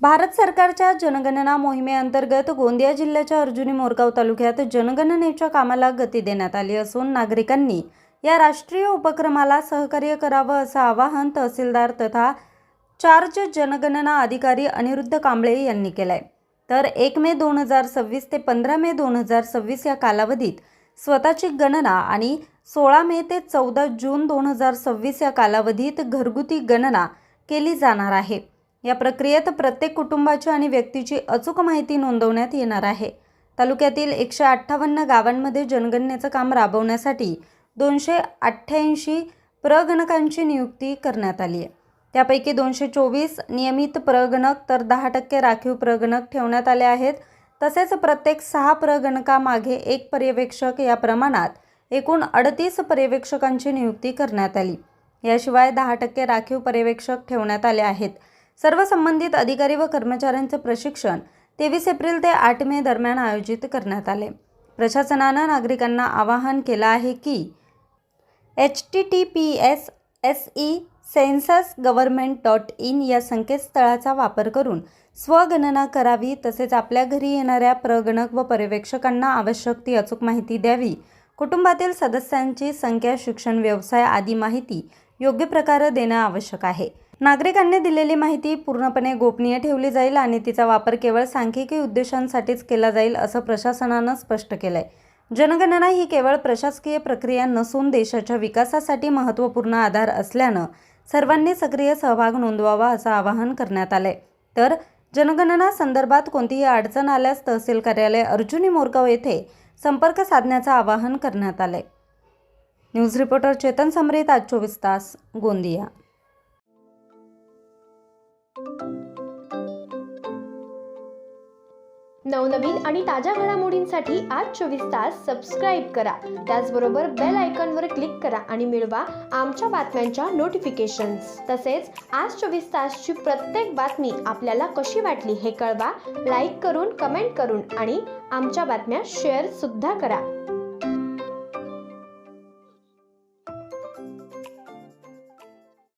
भारत सरकारच्या जनगणना मोहिमेअंतर्गत गोंदिया जिल्ह्याच्या अर्जुनी मोरगाव तालुक्यात जनगणनेच्या कामाला गती देण्यात आली असून नागरिकांनी या राष्ट्रीय उपक्रमाला सहकार्य करावं असं आवाहन तहसीलदार तथा चार्ज जनगणना अधिकारी अनिरुद्ध कांबळे यांनी केलंय। तर 1 मे 2026 ते 15 मे 2026 या कालावधीत स्वतःची गणना आणि 16 मे ते 14 जून 2026 या कालावधीत घरगुती गणना केली जाणार आहे। या प्रक्रियेत प्रत्येक कुटुंबाची आणि व्यक्तीची अचूक माहिती नोंदवण्यात येणार आहे। तालुक्यातील 158 गावांमध्ये जनगणनेचं काम राबवण्यासाठी 288 प्रगणकांची नियुक्ती करण्यात आली आहे। त्यापैकी 224 नियमित प्रगणक तर 10% राखीव प्रगणक ठेवण्यात आले आहेत। तसेच प्रत्येक 6 प्रगणकामागे 1 पर्यवेक्षक या प्रमाणात एकूण 38 पर्यवेक्षकांची नियुक्ती करण्यात आली। याशिवाय 10% राखीव पर्यवेक्षक ठेवण्यात आले आहेत। सर्व संबंधित अधिकारी व कर्मचाऱ्यांचे प्रशिक्षण 23 एप्रिल ते 8 मे दरम्यान आयोजित करण्यात आले। प्रशासनाने नागरिकांना आवाहन केलं आहे की https://censusgovernment.in या संकेतस्थळाचा वापर करून स्वगणना करावी। तसेच आपल्या घरी येणाऱ्या प्रगणक व पर्यवेक्षकांना आवश्यक ती अचूक माहिती द्यावी। कुटुंबातील सदस्यांची संख्या, शिक्षण, व्यवसाय आदी माहिती योग्य प्रकारे देणे आवश्यक आहे। नागरिकांनी दिलेली माहिती पूर्णपणे गोपनीय ठेवली जाईल आणि तिचा वापर केवळ सांख्यिकी उद्देशांसाठीच केला जाईल असं प्रशासनाने स्पष्ट केलंय। जनगणना ही केवळ प्रशासकीय प्रक्रिया नसून देशाच्या विकासासाठी महत्त्वपूर्ण आधार असल्याने सर्वांनी सक्रिय सहभाग नोंदवावा असं आवाहन करण्यात आलंय। तर जनगणना संदर्भात कोणतीही अडचण आल्यास तहसील कार्यालय अर्जुनी मोरगाव येथे संपर्क साधण्याचं आवाहन करण्यात आलंय। न्यूज रिपोर्टर चेतन समरीत, आज 24 तास, गोंदिया। नवनवीन आणि ताज्या घडामोडींसाठी आज 24 तास सबस्क्राईब करा। त्याचबरोबर बेल आयकॉनवर क्लिक करा आणि मिळवा आमच्या बातम्यांच्या नोटिफिकेशन्स। तसेच आज 24 तासची प्रत्येक बातमी आपल्याला कशी वाटली हे कळवा। लाईक करून, कमेंट करून आणि आमच्या बातम्या शेअर सुद्धा करा।